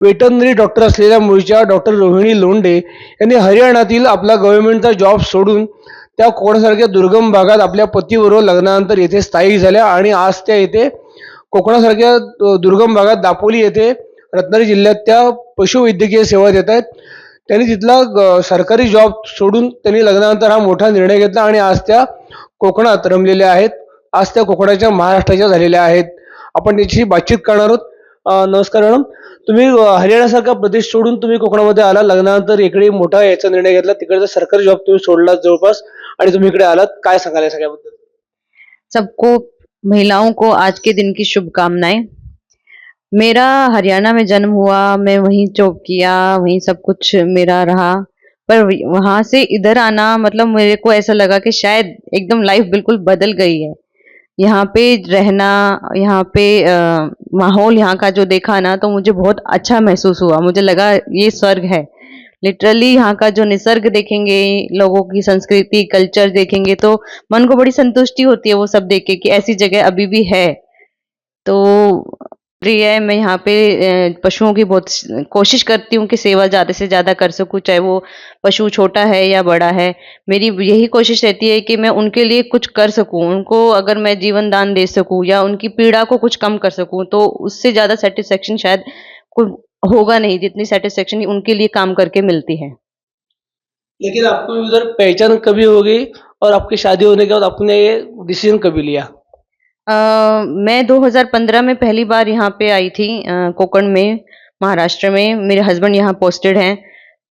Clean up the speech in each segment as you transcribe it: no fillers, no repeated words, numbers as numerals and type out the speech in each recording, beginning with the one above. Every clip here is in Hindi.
वेटरनरी डॉक्टर असलेल्या मूळच्या डॉक्टर रोहिणी लोंढे यांनी हरियाणातील आपला गव्हर्नमेंटचा जॉब सोडून त्या कोकणासारख्या दुर्गम भागात आपल्या पतीबरोबर लग्नानंतर येथे स्थायिक झाल्या आणि आज त्या येथे कोकणासारख्या दुर्गम भागात दापोली येथे रत्नागिरी जिल्ह्यात त्या पशुवैद्यकीय सेवा देत आहेत. त्यांनी तिथला सरकारी जॉब सोडून त्यांनी लग्नानंतर हा मोठा निर्णय घेतला आणि आज त्या कोकणात रमलेल्या आहेत. आज त्या कोकणाच्या महाराष्ट्राच्या झालेल्या आहेत. आपण त्याची बातचीत करणार आहोत. नमस्कार मॅडम. तुम्ही हरियाणासारखा प्रदेश सोडून तुम्ही कोकणामध्ये आला, लग्नानंतर इकडे मोठा याचा निर्णय घेतला, तिकडचा सरकारी जॉब तुम्ही सोडला जवळपास आणि तुम्ही इकडे आलात. काय सांगाल या सगळ्याबद्दल? सबको, महिलाओं को आज के दिन की शुभकामनाएं। मेरा हरियाणा में जन्म हुआ, मैं वहीं जॉब किया, वहीं सब कुछ मेरा रहा। पर वहां से इधर आना मतलब मेरे को ऐसा लगा कि शायद एकदम लाइफ बिल्कुल बदल गई है। यहाँ पे रहना, यहाँ पे माहौल यहाँ का जो देखा ना तो मुझे बहुत अच्छा महसूस हुआ। मुझे लगा ये स्वर्ग है। लिटरली यहाँ का जो निसर्ग देखेंगे, लोगों की संस्कृति, कल्चर देखेंगे तो मन को बड़ी संतुष्टि होती है वो सब देख के कि ऐसी जगह अभी भी है। तो प्रिय मैं यहाँ पे पशुओं की बहुत कोशिश करती हूँ कि सेवा ज़्यादा से ज़्यादा कर सकूँ, चाहे वो पशु छोटा है या बड़ा है। मेरी यही कोशिश रहती है कि मैं उनके लिए कुछ कर सकूँ, उनको अगर मैं जीवन दान दे सकूँ या उनकी पीड़ा को कुछ कम कर सकूँ, तो उससे ज़्यादा सैटिस्फैक्शन शायद कोई होगा नहीं, जितनी सैटिस्फैक्शन उनके लिए काम करके मिलती है। लेकिन आपको उधर पहचान कभी हो गई और आपकी शादी होने के बाद आपने ये डिसीजन कभी लिया? मैं 2015 में पहली बार यहाँ पे आई थी, कोंकण में, महाराष्ट्र में। मेरे हस्बैंड यहाँ पोस्टेड हैं,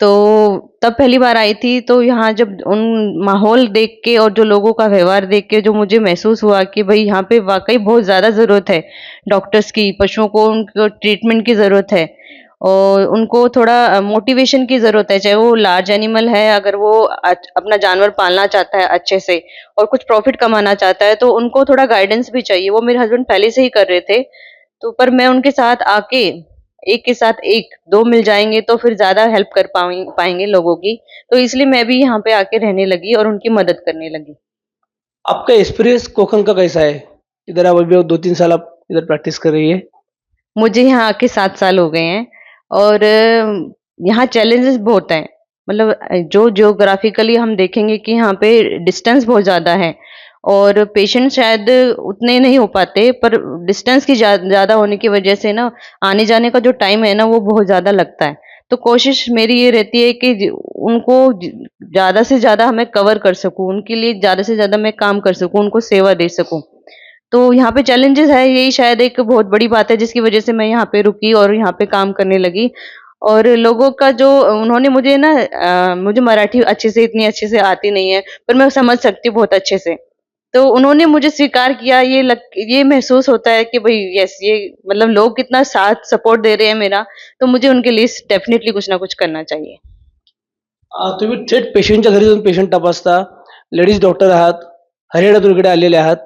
तो तब पहली बार आई थी। तो यहाँ जब उन माहौल देख के और जो लोगों का व्यवहार देख के जो मुझे महसूस हुआ कि भाई यहाँ पे वाक़ई बहुत ज़्यादा ज़रूरत है डॉक्टर्स की, पशुओं को उनको ट्रीटमेंट की ज़रूरत है और उनको थोड़ा मोटिवेशन की ज़रूरत है। चाहे वो लार्ज एनिमल है, अगर वो अपना जानवर पालना चाहता है अच्छे से और कुछ प्रॉफ़िट कमाना चाहता है, तो उनको थोड़ा गाइडेंस भी चाहिए। वो मेरे हस्बैंड पहले से ही कर रहे थे, तो पर मैं उनके साथ आके एक के साथ एक, 2 मिल जाएँगे तो फिर ज़्यादा हेल्प कर पाएँगे लोगों की। तो इसलिए मैं भी यहाँ पे आके रहने लगी और उनकी मदद करने लगी। आपका एक्सपीरियंस कोकण का कैसा है? इधर आप अभी 2-3 साल आप इधर प्रैक्टिस कर रही है। मुझे यहाँ आके 7 साल हो गए हैं और यहाँ चैलेंजेस बहुत हैं। मतलब जो ज्योग्राफिकली हम देखेंगे कि यहाँ पे डिस्टेंस बहुत ज़्यादा है और पेशेंट शायद उतने नहीं हो पाते, पर डिस्टेंस की ज़्यादा होने की वजह से ना आने-जाने का जो टाइम है ना वो बहुत ज़्यादा लगता है। तो कोशिश मेरी ये रहती है कि उनको ज़्यादा से ज़्यादा मैं कवर कर सकूँ, उनके लिए ज़्यादा से ज़्यादा मैं काम कर सकूँ, उनको सेवा दे सकूँ। तो यहाँ पे चैलेंजेस है, यही शायद एक बहुत बड़ी बात है जिसकी वजह से मैं यहाँ पे रुकी और यहाँ पे काम करने लगी। और लोगों का जो उन्होंने मुझे ना मुझे मराठी अच्छे से इतनी अच्छे से आती नहीं है, पर मैं समझ सकती हूँ बहुत अच्छे से। तो उन्होंने मुझे स्वीकार किया, ये महसूस होता है कि भई यस, ये मतलब लोग कितना साथ सपोर्ट दे रहे हैं मेरा, तो मुझे उनके लिए डेफिनिटली कुछ ना कुछ करना चाहिए। तुम्ही थेट पेशंटच्या घरी जाऊन पेशंट तपासता, लेडीज डॉक्टर आहात, हरियाणातून इकडे आलेले आहात,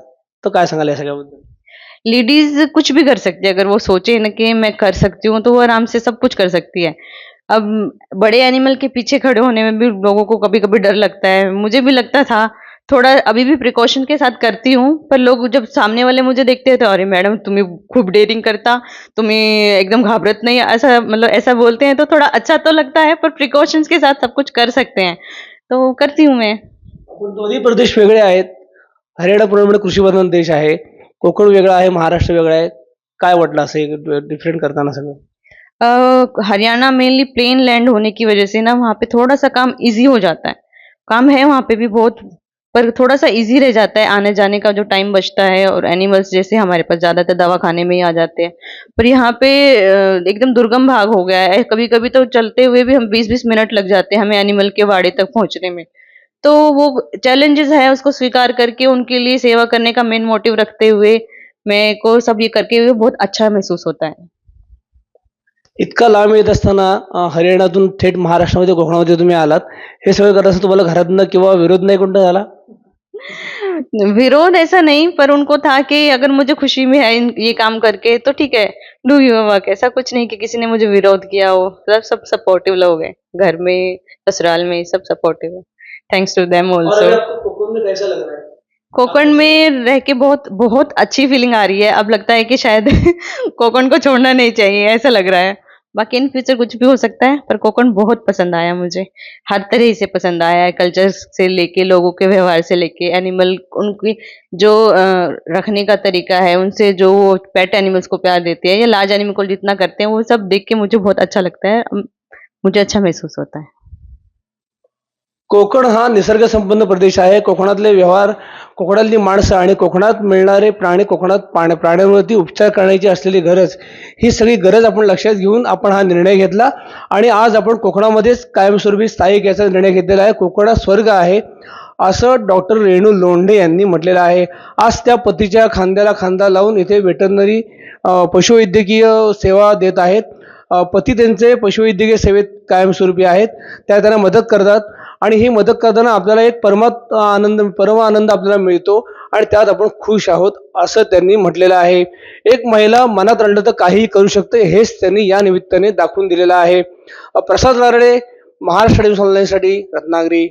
तर काय सांगाल या सगळ्याबद्दल? लेडीज़ कुछ भी कर सकती है, अगर वो सोचे ना कि मैं कर सकती हूँ, तो वो आराम से सब कुछ कर सकती है। अब बड़े एनिमल के पीछे खड़े होने में भी लोगों को कभी-कभी डर लगता है, मुझे भी लगता था। थोड़ा अभी भी प्रिकॉशन के साथ करती हूँ, पर लोग जब सामने वाले मुझे देखते हैं तो अरे मैडम तुम्ही खूप डेअरिंग करता, तुम्ही एकदम घाबरत नाही, ऐसा मतलब ऐसा बोलते हैं तो थोड़ा अच्छा तो लगता है, पर प्रिकॉशंस के साथ सब कुछ कर सकते हैं, तो करती हूँ मैं। पण दोन्ही प्रदेश वेगळे आहेत. हरियाणा पूर्णपणे कृषीप्रधान देश आहे. कोकण वेगळा आहे, महाराष्ट्र वेगळा आहे. काय वाटलं असं एक डिफरंट करताना सगळं? हरियाणा मेनली प्लेन लैंड होने की वजह से ना वहाँ पे थोड़ा-सा काम ईज़ी हो जाता है। काम है वहाँ पे भी बहुत, पर थोड़ा-सा ईज़ी रह जाता है, आने-जाने का जो टाइम बचता है और एनिमल्स जैसे हमारे पास ज़्यादातर दवाखाने में ही आ जाते हैं। पर यहाँ पे एकदम दुर्गम भाग हो गया है, कभी-कभी तो चलते हुए भी हम 20-20 मिनट लग जाते हैं हमें एनिमल के बाड़े तक पहुँचने में। तो वो चैलेंजेस है, उसको स्वीकार करके उनके लिए सेवा करने का मेन मोटिव रखते हुए मेरे को सब ये करके हुए बहुत अच्छा महसूस होता है। इतका लांब येत असताना हरियाणातून थेट महाराष्ट्रामध्ये, कोकणामध्ये तुम्ही आलात. हे सगळं करत असताना तुम्हाला घरातनं किंवा विरोध नाही कोणता झाला? विरोध ऐसा नहीं, पर उनको था कि अगर मुझे खुशी में है ये काम करके तो ठीक है, डू योर वर्क। ऐसा कुछ नहीं कि किसी ने मुझे विरोध किया हो, सब सब सपोर्टिव लोग हैं, घर में, ससुराल में सब सपोर्टिव है। थैंक्स टू देम और अभी ऑल्सो। आपको कोकण में कैसा लग रहा है? कोंकण में रह के बहुत बहुत अच्छी फीलिंग आ रही है। अब लगता है कि शायद कोंकण को छोड़ना नहीं चाहिए, ऐसा लग रहा है। बाकी इन फ्यूचर कुछ भी हो सकता है, पर कोकण बहुत पसंद आया मुझे। हर तरह से पसंद आया है, कल्चर से लेके, लोगों के व्यवहार से लेके, एनिमल उनकी जो रखने का तरीका है, उनसे जो वो पेट एनिमल्स को प्यार देते हैं या लार्ज एनिमल को जितना करते हैं, वो सब देख के मुझे बहुत अच्छा लगता है। मुझे अच्छा महसूस होता है। कोकण हा निसर्गसंपन्न प्रदेश आहे. कोकणातले व्यवहार, कोकणातली माणसं आणि कोकणात मिळणारे प्राणी, कोकणात प्राण्यांवरती उपचार करण्याची असलेली गरज, ही सगळी गरज आपण लक्षात घेऊन आपण हा निर्णय घेतला आणि आज आपण कोकणामध्येच कायमस्वरूपी स्थायिक याचा निर्णय घेतलेला आहे. कोकण हा स्वर्ग आहे, असं डॉक्टर रेणू लोंढे यांनी म्हटलेलं आहे. आज त्या पतीच्या खांद्याला खांदा लावून इथे वेटरनरी पशुवैद्यकीय सेवा देत आहेत. पती त्यांचे पशुवैद्यकीय सेवेत कायमस्वरूपी आहेत. त्यांना मदत करतात आणि ही मदत करताना आपल्याला एक परम आनंद आपल्याला मिळतो आणि त्यात आपण खुश आहोत, असं त्यांनी म्हटलेलं आहे. एक महिला मनात आणलं तर काहीही करू शकते, हेच त्यांनी या निमित्ताने दाखवून दिलेलं आहे. प्रसाद लारडे, महाराष्ट्र न्यूज ऑनलाईनसाठी रत्नागिरी.